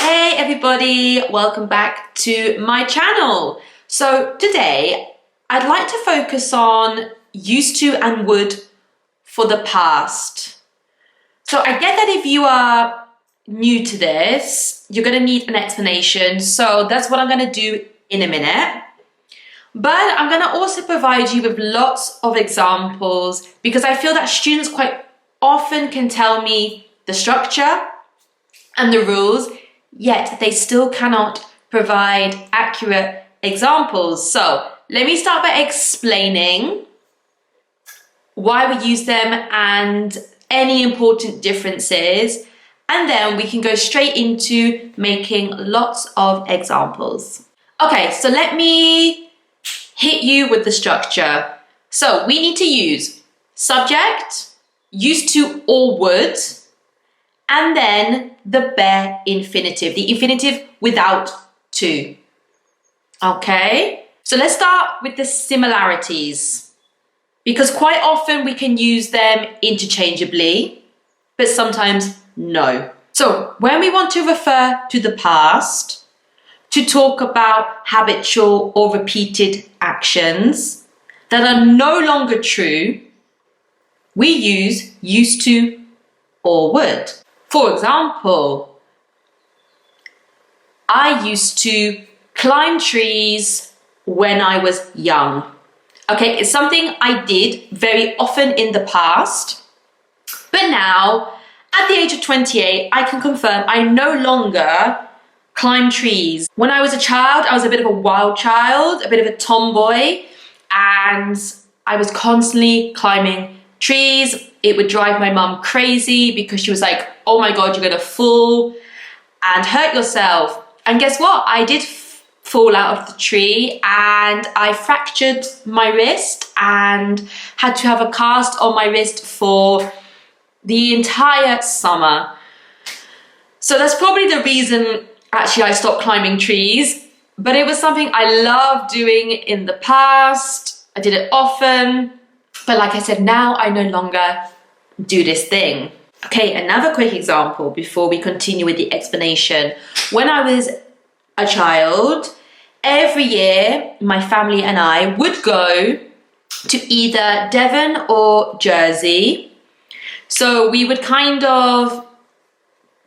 Hey everybody, welcome back to my channel. So today I'd like to focus on used to and would for the past. So I get that if you are new to this, you're going to need an explanation. So that's what I'm going to do in a minute. But I'm going to also provide you with lots of examples because I feel that students quite often can tell me the structure and the rules, yet they still cannot provide accurate examples. So let me start by explaining why we use them and any important differences, and then we can go straight into making lots of examples. Okay, so let me hit you with the structure. So we need to use subject, used to or would, and then the bare infinitive, the infinitive without to. Okay, so let's start with the similarities, because quite often we can use them interchangeably, but sometimes no. So when we want to refer to the past, to talk about habitual or repeated actions that are no longer true, we use used to or would. For example, I used to climb trees when I was young. Okay, it's something I did very often in the past, but now at the age of 28, I can confirm I no longer climb trees. When I was a child, I was a bit of a wild child, a bit of a tomboy, and I was constantly climbing trees. It would drive my mum crazy because she was like, oh my God, you're gonna fall and hurt yourself. And guess what? I did fall out of the tree and I fractured my wrist and had to have a cast on my wrist for the entire summer. So that's probably the reason actually I stopped climbing trees, but it was something I loved doing in the past. I did it often, but like I said, now I no longer do this thing. Okay, another quick example before we continue with the explanation. When I was a child, every year my family and I would go to either Devon or Jersey. So we would kind of,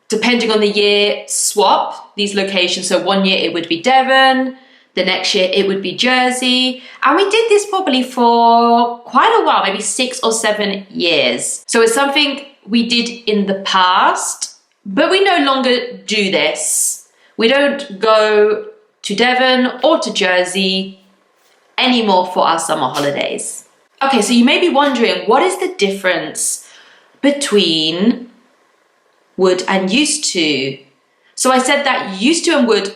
depending on the year, swap these locations. So one year it would be Devon, the next year it would be Jersey. And we did this probably for quite a while, maybe 6 or 7 years. So it's something we did in the past, but we no longer do this. We don't go to Devon or to Jersey anymore for our summer holidays. Okay, so you may be wondering, what is the difference between would and used to? So I said that used to and would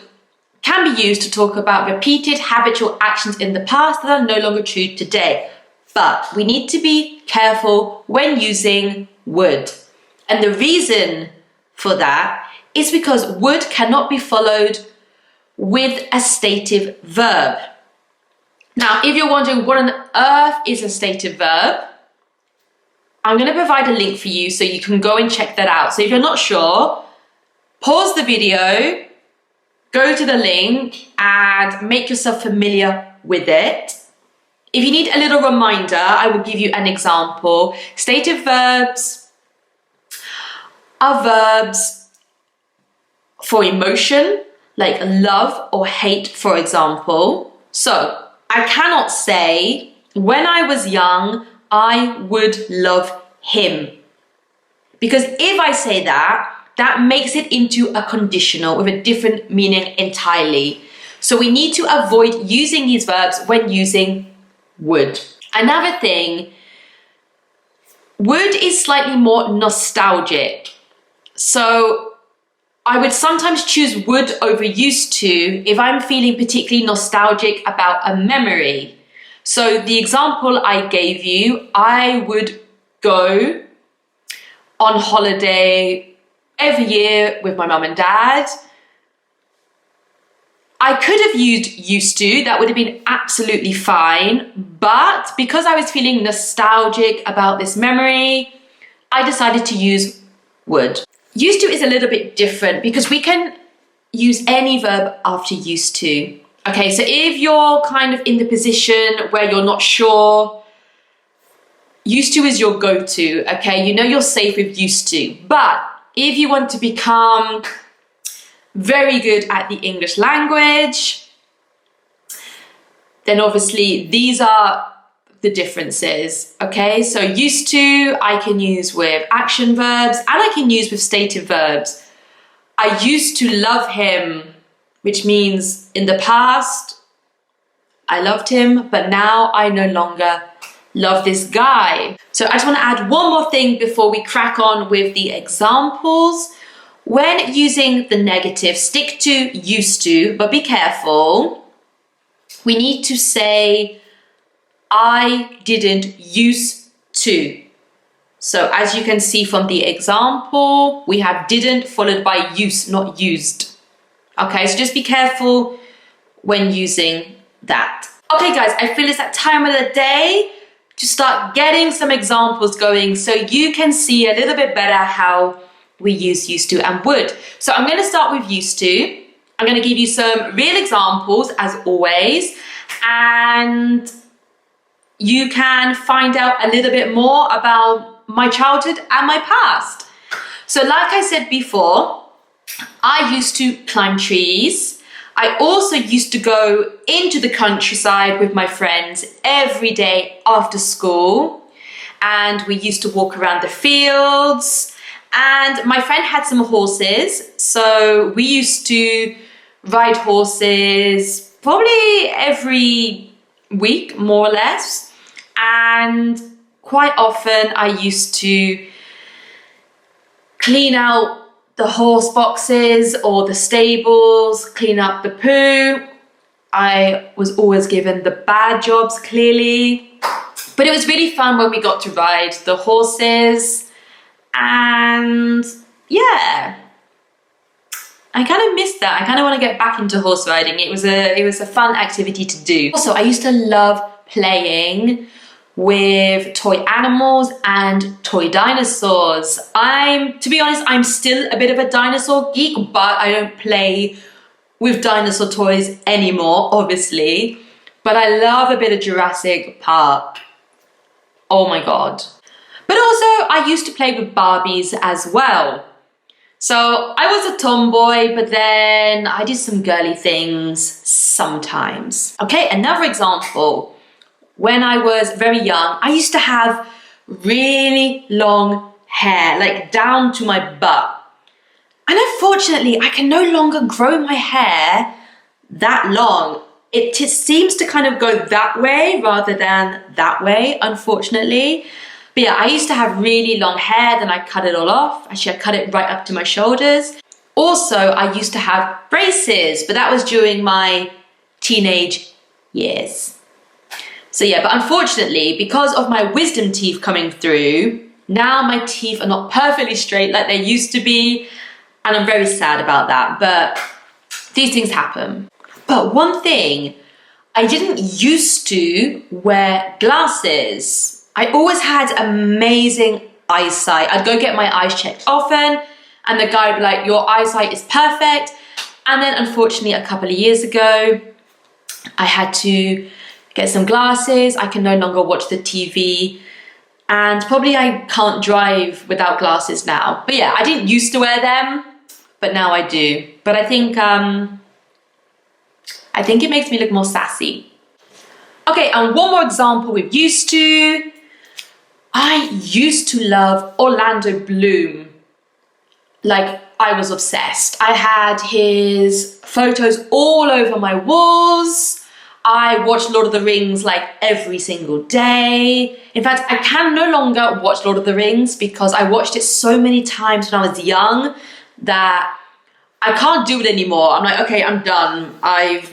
can be used to talk about repeated habitual actions in the past that are no longer true today. But we need to be careful when using would. And the reason for that is because would cannot be followed with a stative verb. Now, if you're wondering what on earth is a stative verb, I'm going to provide a link for you so you can go and check that out. So if you're not sure, pause the video, go to the link and make yourself familiar with it. If you need a little reminder, I will give you an example. Stative verbs are verbs for emotion, like love or hate, for example. So I cannot say, when I was young, I would love him. Because if I say that, that makes it into a conditional with a different meaning entirely. So we need to avoid using these verbs when using would. Another thing, would is slightly more nostalgic. So I would sometimes choose would over used to if I'm feeling particularly nostalgic about a memory. So the example I gave you, I would go on holiday every year with my mum and dad. I could have used to, that would have been absolutely fine, but because I was feeling nostalgic about this memory, I decided to use would. Used to is a little bit different because we can use any verb after used to. Okay, so if you're kind of in the position where you're not sure, used to is your go-to, okay? You know you're safe with used to. But if you want to become very good at the English language, then obviously these are the differences, okay? So used to, I can use with action verbs and I can use with stative verbs. I used to love him, which means in the past, I loved him, but now I no longer love this guy. So I just want to add one more thing before we crack on with the examples. When using the negative, stick to used to, but be careful. We need to say, I didn't used to. So as you can see from the example, we have didn't followed by use, not used. Okay, so just be careful when using that. Okay guys, I feel it's that time of the day to start getting some examples going so you can see a little bit better how we use used to and would. So I'm going to start with used to. I'm going to give you some real examples as always, and you can find out a little bit more about my childhood and my past. So like I said before, I used to climb trees. I also used to go into the countryside with my friends every day after school, and we used to walk around the fields. And my friend had some horses, so we used to ride horses probably every week, more or less. And quite often I used to clean out the horse boxes or the stables, clean up the poo. I was always given the bad jobs, clearly. But it was really fun when we got to ride the horses. And yeah, I kind of missed that. I kind of want to get back into horse riding. It was a fun activity to do. Also, I used to love playing with toy animals and toy dinosaurs. To be honest, I'm still a bit of a dinosaur geek, but I don't play with dinosaur toys anymore, obviously. But I love a bit of Jurassic Park. Oh my God. But also, I used to play with Barbies as well. So I was a tomboy, but then I did some girly things sometimes. Okay, another example. When I was very young, I used to have really long hair, like down to my butt. And unfortunately, I can no longer grow my hair that long. It seems to kind of go that way rather than that way, unfortunately. But yeah, I used to have really long hair, then I cut it all off. Actually, I cut it right up to my shoulders. Also, I used to have braces, but that was during my teenage years. So yeah, but unfortunately, because of my wisdom teeth coming through, now my teeth are not perfectly straight like they used to be, and I'm very sad about that, but these things happen. But one thing, I didn't used to wear glasses. I always had amazing eyesight. I'd go get my eyes checked often, and the guy would be like, your eyesight is perfect. And then unfortunately, a couple of years ago, I had to get some glasses. I can no longer watch the TV, and probably I can't drive without glasses now. But yeah, I didn't used to wear them, but now I do. But I think it makes me look more sassy. Okay, and one more example with used to. I used to love Orlando Bloom. Like, I was obsessed. I had his photos all over my walls. I watched Lord of the Rings like every single day. In fact, I can no longer watch Lord of the Rings because I watched it so many times when I was young that I can't do it anymore. I'm like, okay, I'm done. I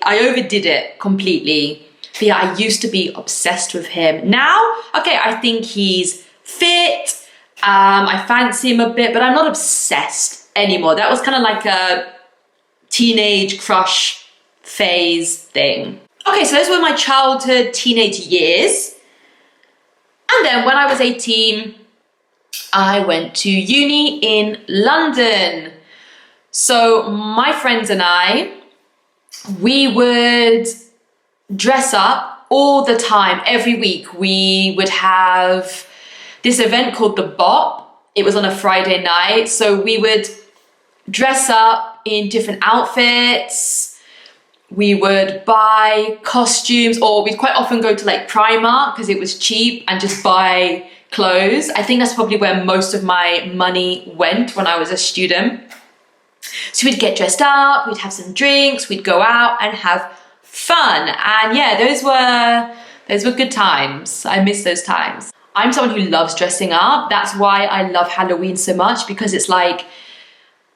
overdid it completely. But yeah, I used to be obsessed with him. Now, okay, I think he's fit. I fancy him a bit, but I'm not obsessed anymore. That was kind of like a teenage crush phase thing. Okay, so those were my childhood, teenage years. And then when I was 18, I went to uni in London. So my friends and I, we would dress up all the time. Every week we would have this event called the Bop. It was on a Friday night. So we would dress up in different outfits. We would buy costumes, or we'd quite often go to like Primark because it was cheap, and just buy clothes. I think that's probably where most of my money went when I was a student. So we'd get dressed up, we'd have some drinks, we'd go out and have fun. And yeah, those were good times. I miss those times. I'm someone who loves dressing up. That's why I love Halloween so much, because it's like,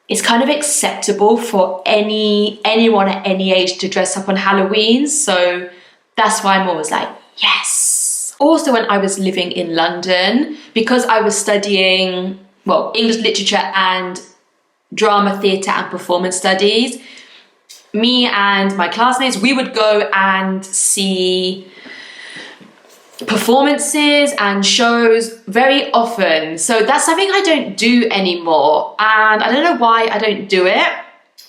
it's kind of acceptable for anyone at any age to dress up on Halloween. So that's why I'm always like, yes. Also, when I was living in London, because I was studying, well, English literature and drama, theatre and performance studies, me and my classmates, we would go and see performances and shows very often. So that's something I don't do anymore, and I don't know why I don't do it,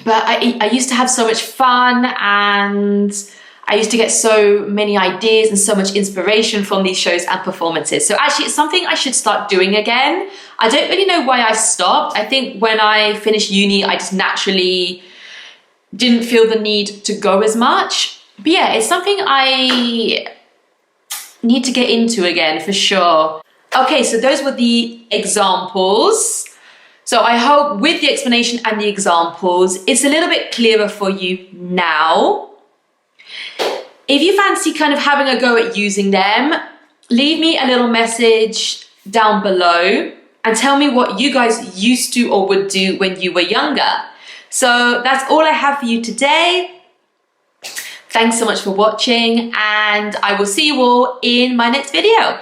but I used to have so much fun, and I used to get so many ideas and so much inspiration from these shows and performances. So actually it's something I should start doing again. I don't really know why I stopped. I think when I finished uni, I just naturally didn't feel the need to go as much. But yeah, it's something I need to get into again for sure. Okay, so those were the examples. So I hope with the explanation and the examples, it's a little bit clearer for you now. If you fancy kind of having a go at using them, leave me a little message down below and tell me what you guys used to or would do when you were younger. So that's all I have for you today. Thanks so much for watching, and I will see you all in my next video.